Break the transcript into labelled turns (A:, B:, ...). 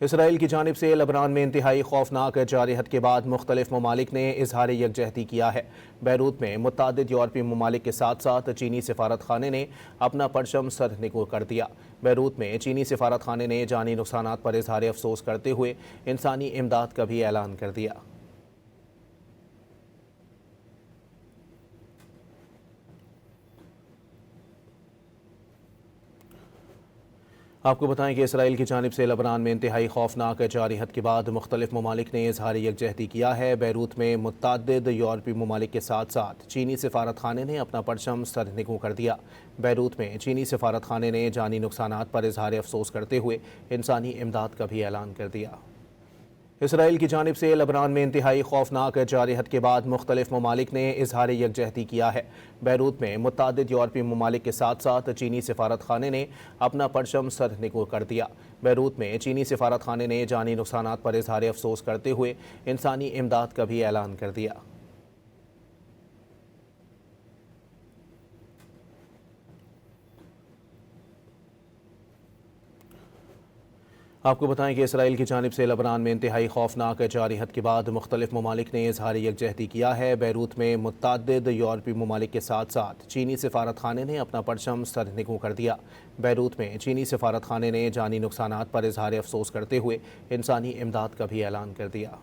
A: Israel की जानिब से लबनान में इंतहाई खौफनाक जारहत के बाद मुख्तलिफ ममालिक ने इजहार यकजहती किया है। बैरूत में मुत्तादिद यूरोपीय ममालिक के साथ साथ चीनी सफारत खाने ने अपना परचम सरनगू कर दिया। बैरूत में चीनी सफारत खाने ने जानी नुकसानात पर इजहार अफसोस करते हुए इंसानी इमदाद का भी ऐलान कर दिया। आपको बताएं कि इसराइल की जानिब से लबनान में इंतहाई खौफनाक जारहत के बाद मुख्तलिफ ममालिक ने इजहार यकजहती किया है। बैरूत में मुत्तादिद यूरोपीय ममालिक के साथ साथ चीनी सफारत खाने ने अपना परचम सरनगू कर दिया। बैरूत में चीनी सफारत खाने ने जानी नुकसानात पर इजहार अफसोस करते हुए इंसानी इमदाद का भी ऐलान कर दिया। इसराइल की जानिब से लबनान में इंतहाई खौफनाक जारहत के बाद मुख्तलिफ ममालिक ने इजहार यकजहती किया है। बैरूत में मुत्तादिद यूरोपीय ममालिक के साथ साथ चीनी सफारत खाने ने अपना परचम सरनगू कर दिया। बैरूत में चीनी सफारत खाने ने जानी नुकसानात पर इजहार अफसोस करते हुए इंसानी इमदाद का भी ऐलान कर दिया। आपको बताएं कि इसराइल की जानिब से लबनान में इंतहाई खौफनाक जारहत के बाद मुख्तलिफ ममालिक ने इजहार यकजहती किया है। बैरूत में मुत्तादिद यूरोपीय ममालिक के साथ साथ चीनी सफारत खाने ने अपना परचम सरनगू कर दिया। बैरूत में चीनी सफारत खाने ने जानी नुकसानात पर इजहार अफसोस करते हुए इंसानी इमदाद का भी ऐलान कर दिया।